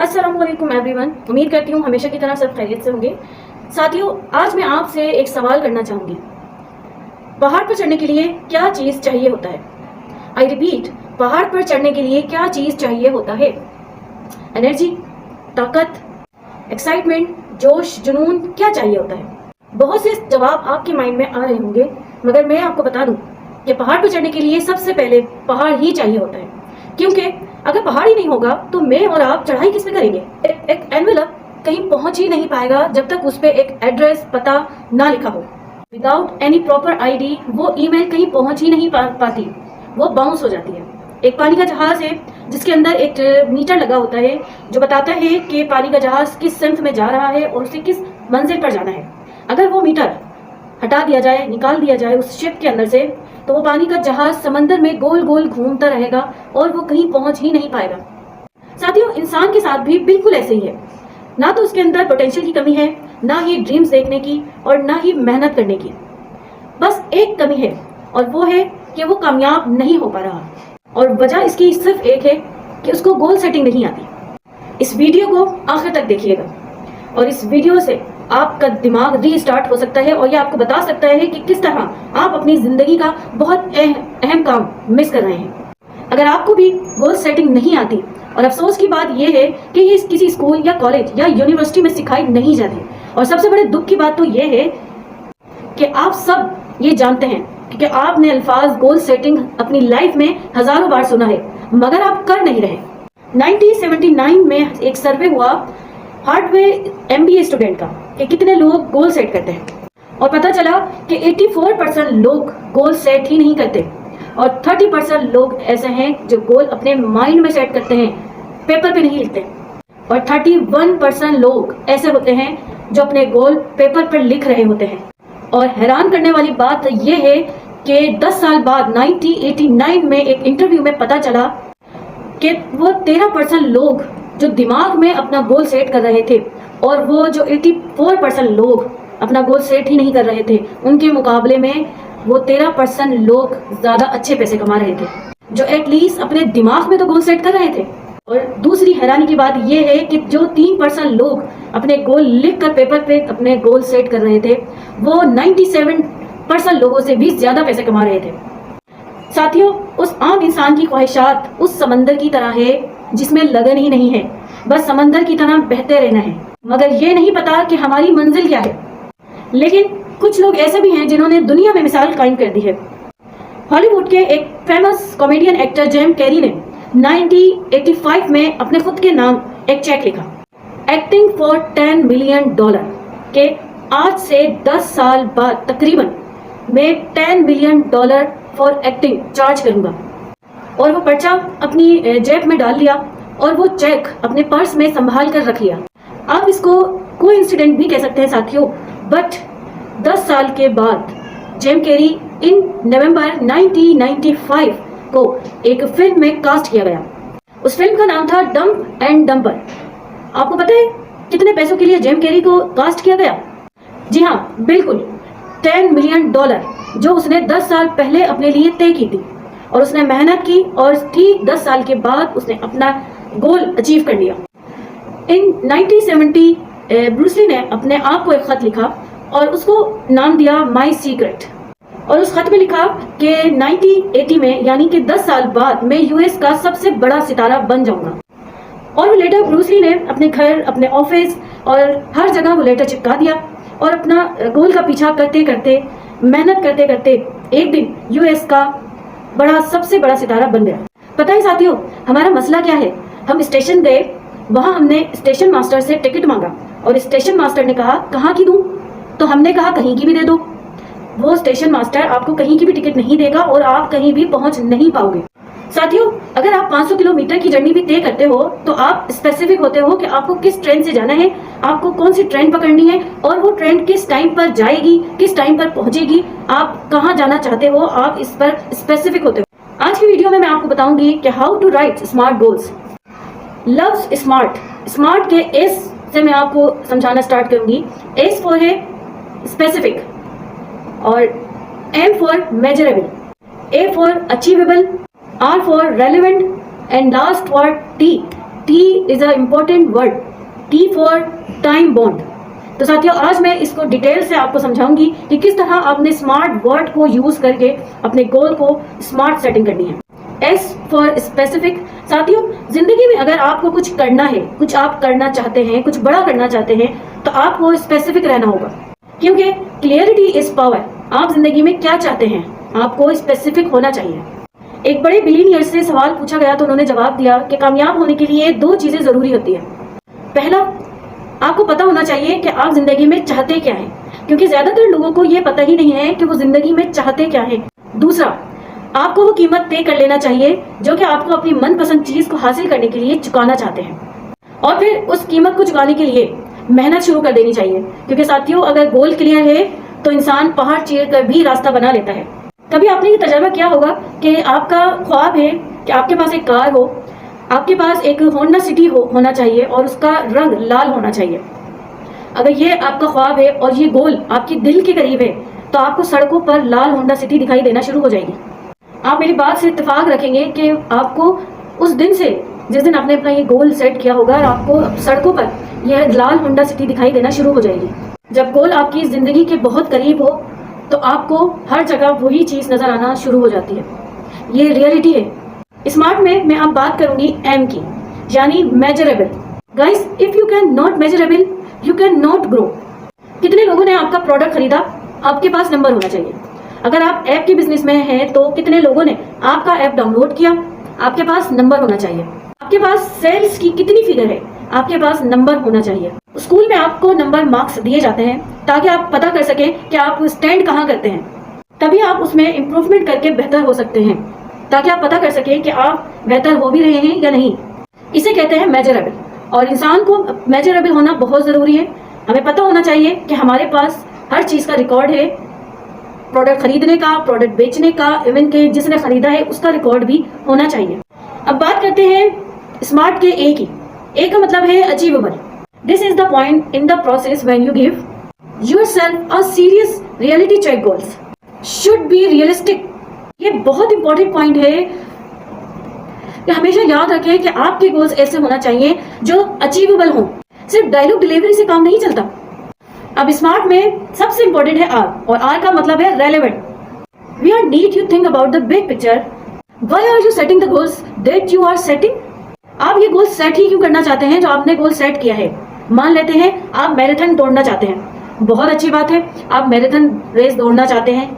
अस्सलाम वालेकुम एवरीवन। उम्मीद करती हूँ हमेशा की तरह सब खैरियत से होंगे। साथियों, आज मैं आपसे एक सवाल करना चाहूँगी। पहाड़ पर चढ़ने के लिए क्या चीज़ चाहिए होता है? आई रिपीट, पहाड़ पर चढ़ने के लिए क्या चीज़ चाहिए होता है? एनर्जी, ताकत, एक्साइटमेंट, जोश, जुनून, क्या चाहिए होता है? बहुत से जवाब आपके माइंड में आ रहे होंगे, मगर मैं आपको बता दूं कि पहाड़ पर चढ़ने के लिए सबसे पहले पहाड़ ही चाहिए होता है। क्योंकि अगर पहाड़ ही नहीं होगा तो मैं और आप चढ़ाई किस पे करेंगे? एक एनवेलप कहीं पहुंच ही नहीं पाएगा जब तक उस पर एक एड्रेस पता ना लिखा हो। विदाउट एनी प्रॉपर आईडी वो ईमेल कहीं पहुंच ही नहीं पाती, वो बाउंस हो जाती है। एक पानी का जहाज है जिसके अंदर एक मीटर लगा होता है जो बताता है कि पानी का जहाज किस सिमत में जा रहा है और उसे किस मंजिल पर जाना है। अगर वो मीटर हटा दिया जाए, निकाल दिया जाए उस शिप के अंदर से, तो वो पानी का जहाज समंदर में गोल गोल घूमता रहेगा और वो कहीं पहुंच ही नहीं पाएगा। साथियों, इंसान के साथ भी बिल्कुल ऐसे ही है। ना तो उसके अंदर पोटेंशियल की कमी है, ना ही ड्रीम्स देखने की और ना ही मेहनत करने की। बस एक कमी है और वो है कि वो कामयाब नहीं हो पा रहा। और वजह इसकी सिर्फ एक है कि उसको गोल सेटिंग नहीं आती। इस वीडियो को आखिर तक देखिएगा और इस वीडियो से आपका दिमाग रीस्टार्ट हो सकता है और ये आपको बता सकता है कि किस तरह आप अपनी जिंदगी का बहुत अहम काम मिस कर रहे हैं। अगर आपको भी गोल सेटिंग नहीं आती, और अफसोस की बात यह है कि ये किसी स्कूल या कॉलेज या यूनिवर्सिटी में सिखाई नहीं जाती, और सबसे बड़े दुख की बात तो ये है कि आप सब ये जानते हैं कि आपने अल्फाज गोल सेटिंग अपनी लाइफ में हजारों बार सुना है, मगर आप कर नहीं रहे। 1979 में एक सर्वे हुआ हार्डवेयर MBA स्टूडेंट का कि कितने लोग गोल सेट करते हैं, और पता चला कि 84% लोग गोल सेट ही नहीं करते और 30% लोग ऐसे हैं जो गोल अपने माइंड में सेट करते हैं, पेपर पे नहीं लिखते, और 31% लोग ऐसे होते हैं जो अपने गोल पेपर पर लिख रहे होते हैं। और हैरान करने वाली बात यह है कि 10 साल बाद 1989 में एक इंटरव्यू में पता चला कि वो 13% लोग जो दिमाग में अपना गोल सेट कर रहे थे, और वो जो 84% लोग अपना गोल सेट ही नहीं कर रहे थे, उनके मुकाबले में वो 13% लोग ज़्यादा अच्छे पैसे कमा रहे थे जो एटलीस्ट अपने दिमाग में तो गोल सेट कर रहे थे। और दूसरी हैरानी की बात यह है कि जो 3% लोग अपने गोल लिख कर पेपर पे अपने गोल सेट कर रहे थे, वो 97% लोगों से भी ज़्यादा पैसे कमा रहे थे। साथियों, उस आम इंसान की ख्वाहिशात उस समंदर की तरह है जिसमें लगन ही नहीं है, बस समंदर की तरह बहते रहना है, मगर ये नहीं पता कि हमारी मंजिल क्या है। लेकिन कुछ लोग ऐसे भी हैं जिन्होंने दुनिया में मिसाल कायम कर दी है। हॉलीवुड के एक famous comedian actor Jim Carrey ने 1985 में अपने खुद के नाम एक चेक लिखा, एक्टिंग फॉर $10 मिलियन, के आज से 10 साल बाद तकरीबन मैं $10 मिलियन फॉर एक्टिंग चार्ज करूंगा। और वो पर्चा अपनी जेब में डाल लिया और वो चेक अपने पर्स में संभाल कर रख लिया। आप इसको कोइंसिडेंट भी कह सकते हैं साथियों, बट 10 साल के बाद जेम कैरी इन नवंबर 1995 को एक फिल्म में कास्ट किया गया। उस फिल्म का नाम था डम्प एंड डम्पर। आपको पता है कितने पैसों के लिए जेम कैरी को कास्ट किया गया? जी हाँ, बिल्कुल $10 मिलियन, जो उसने 10 साल पहले अपने लिए तय की थी। और उसने मेहनत की और ठीक 10 साल के बाद उसने अपना गोल अचीव कर लिया। इन 1970 ब्रूस ली ने अपने आप को एक खत लिखा और उसको नाम दिया माई सीक्रेट, और उस खत में लिखा कि 1980 में, यानी कि 10 साल बाद, मैं US का सबसे बड़ा सितारा बन जाऊंगा। और वो लेटर ब्रूस ली ने अपने घर, अपने ऑफिस और हर जगह वो लेटर चिपका दिया और अपना गोल का पीछा करते करते, मेहनत करते करते एक दिन US का सबसे बड़ा सितारा बन गया। पता है साथियों, हमारा मसला क्या है? हम स्टेशन गए, वहां हमने स्टेशन मास्टर से टिकट मांगा और स्टेशन मास्टर ने कहा कहाँ की दूं? तो हमने कहा कहीं की भी दे दो। वो स्टेशन मास्टर आपको कहीं की भी टिकट नहीं देगा और आप कहीं भी पहुंच नहीं पाओगे। साथियों, अगर आप 500 किलोमीटर की जर्नी भी तय करते हो तो आप स्पेसिफिक होते हो कि आपको किस ट्रेन से जाना है, आपको कौन सी ट्रेन पकड़नी है और वो ट्रेन किस टाइम पर जाएगी, किस टाइम पर पहुंचेगी, आप कहां जाना चाहते हो, आप इस पर स्पेसिफिक होते हो। आज की वीडियो में मैं आपको बताऊंगी कि how to write smart goals. लव्स स्मार्ट, स्मार्ट के एस से मैं आपको समझाना स्टार्ट करूंगी। एस फॉर है स्पेसिफिक, और M for measurable, A for achievable, R for relevant, and last word T T is a important word, T for time bound. तो साथियों, आज मैं इसको डिटेल से आपको समझाऊंगी कि किस तरह आपने स्मार्ट वर्ड को यूज करके अपने गोल को स्मार्ट सेटिंग करनी है। S for specific. साथियों, जिंदगी में अगर आपको कुछ करना है, कुछ आप करना चाहते हैं, कुछ बड़ा करना चाहते हैं, तो आपको स्पेसिफिक रहना होगा, क्योंकि क्लियरिटी इज पावर। आप जिंदगी में क्या चाहते हैं, आपको स्पेसिफिक होना चाहिए। एक बड़े बिलियनियर से सवाल पूछा गया तो उन्होंने जवाब दिया कि कामयाब होने के लिए 2 चीजें जरूरी होती है। पहला, आपको पता होना चाहिए कि आप जिंदगी में चाहते क्या हैं, क्योंकि ज्यादातर लोगों को यह पता ही नहीं है कि वो जिंदगी में चाहते क्या है। दूसरा, आपको वो कीमत तय कर लेना चाहिए जो कि आपको अपनी मनपसंद चीज को हासिल करने के लिए चुकाना चाहते हैं, और फिर उस कीमत को चुकाने के लिए मेहनत शुरू कर देनी चाहिए। क्योंकि साथियों, अगर गोल क्लियर है तो इंसान पहाड़ चीर कर भी रास्ता बना लेता है। कभी आपने ये तजर्बा किया होगा कि आपका ख्वाब है कि आपके पास एक कार हो, आपके पास एक होंडा सिटी होना चाहिए और उसका रंग लाल होना चाहिए। अगर ये आपका ख्वाब है और ये गोल आपके दिल के करीब है, तो आपको सड़कों पर लाल होंडा सिटी दिखाई देना शुरू हो जाएगी। आप मेरी बात से इत्तेफाक रखेंगे कि आपको उस दिन से, जिस दिन आपने अपना ये गोल सेट किया होगा, आपको सड़कों पर यह लाल होंडा सिटी दिखाई देना शुरू हो जाएगी। जब गोल आपकी जिंदगी के बहुत करीब हो तो आपको हर जगह वही चीज नजर आना शुरू हो जाती है। ये रियलिटी है। स्मार्ट में मैं अब बात करूंगी एम की, यानी measurable. Guys, if you can not measurable, you can not grow. कितने लोगों ने आपका प्रोडक्ट खरीदा? आपके पास नंबर होना चाहिए। अगर आप ऐप के बिजनेस में हैं तो कितने लोगों ने आपका ऐप डाउनलोड किया? आपके पास नंबर होना चाहिए। आपके पास सेल्स की कितनी फिगर है? आपके पास नंबर होना चाहिए। स्कूल में आपको नंबर मार्क्स दिए जाते हैं ताकि आप पता कर सकें कि आप स्टैंड कहाँ करते हैं। तभी आप उसमें इम्प्रूवमेंट करके बेहतर हो सकते हैं, ताकि आप पता कर सकें कि आप बेहतर हो भी रहे हैं या नहीं। इसे कहते हैं मेजरेबल, और इंसान को मेजरेबल होना बहुत ज़रूरी है। हमें पता होना चाहिए कि हमारे पास हर चीज़ का रिकॉर्ड है, प्रोडक्ट खरीदने का, प्रोडक्ट बेचने का, इवन के जिसने खरीदा है उसका रिकॉर्ड भी होना चाहिए। अब बात करते हैं स्मार्ट के ए की। ए का मतलब है achievable. This is the point in the process when you give yourself a serious reality check. Goals should be realistic. ये बहुत इंपॉर्टेंट पॉइंट है कि हमेशा याद रखें कि आपके गोल्स ऐसे होना चाहिए जो अचीवेबल हों। सिर्फ डायलॉग डिलीवरी से काम नहीं चलता। अब स्मार्ट में सबसे इंपॉर्टेंट है आर, और आर का मतलब है relevant. We are need you think about the big picture. Why are you setting the goals that you are setting? आप ये गोल सेट ही क्यों करना चाहते हैं जो आपने गोल सेट किया है? मान लेते हैं आप मैराथन दौड़ना चाहते हैं। बहुत अच्छी बात है, आप मैराथन रेस दौड़ना चाहते हैं।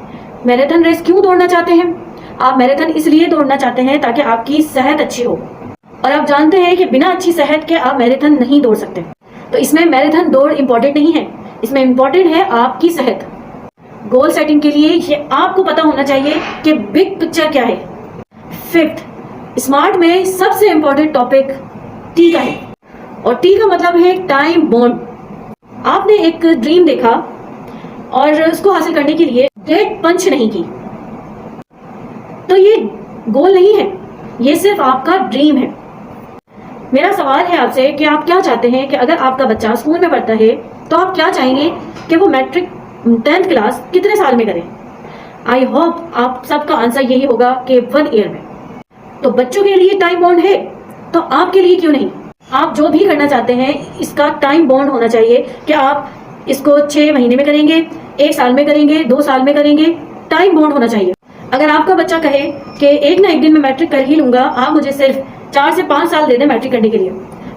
मैराथन रेस क्यों दौड़ना चाहते हैं? आप मैराथन इसलिए दौड़ना चाहते हैं ताकि आपकी सेहत अच्छी हो, और आप जानते हैं कि बिना अच्छी सेहत के आप मैराथन नहीं दौड़ सकते। तो इसमें मैराथन दौड़ इंपॉर्टेंट नहीं है, इसमें इंपॉर्टेंट है आपकी सेहत। गोल सेटिंग के लिए ये आपको पता होना चाहिए कि बिग पिक्चर क्या है। फिफ्थ, स्मार्ट में सबसे इंपॉर्टेंट टॉपिक टी का है, और टी का मतलब है टाइम बॉन्ड। आपने एक ड्रीम देखा और उसको हासिल करने के लिए डेट पंच नहीं की, तो ये गोल नहीं है, ये सिर्फ आपका ड्रीम है। मेरा सवाल है आपसे कि आप क्या चाहते हैं कि अगर आपका बच्चा स्कूल में पढ़ता है तो आप क्या चाहेंगे कि वो मैट्रिक 10th क्लास कितने साल में करें? आई होप आप सबका आंसर यही होगा कि 1 ईयर में। तो बच्चों के लिए टाइम बॉन्ड है, तो आपके लिए क्यों नहीं? आप जो भी करना चाहते हैं इसका टाइम बॉन्ड होना चाहिए कि आप इसको 6 महीने में करेंगे, 1 साल में करेंगे, 2 साल में करेंगे। टाइम बॉन्ड होना चाहिए। अगर आपका बच्चा कहे कि एक ना एक दिन मैं मैट्रिक कर ही लूंगा, आप मुझे सिर्फ 4 से 5 साल दे दें मैट्रिक करने के लिए,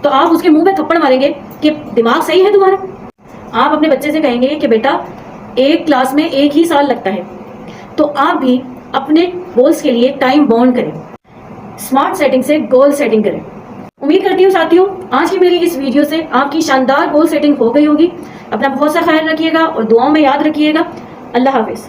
तो आप उसके मुंह पे थप्पड़ मारेंगे कि दिमाग सही है तुम्हारा? आप अपने बच्चे से कहेंगे कि बेटा एक क्लास में 1 ही साल लगता है। तो आप भी अपने गोल्स के लिए टाइम बॉन्ड करें, स्मार्ट सेटिंग से गोल सेटिंग करें। उम्मीद करती हूँ साथियों आज की मेरी इस वीडियो से आपकी शानदार गोल सेटिंग हो गई होगी। अपना बहुत सा ख्याल रखिएगा और दुआओं में याद रखिएगा। अल्लाह हाफिज।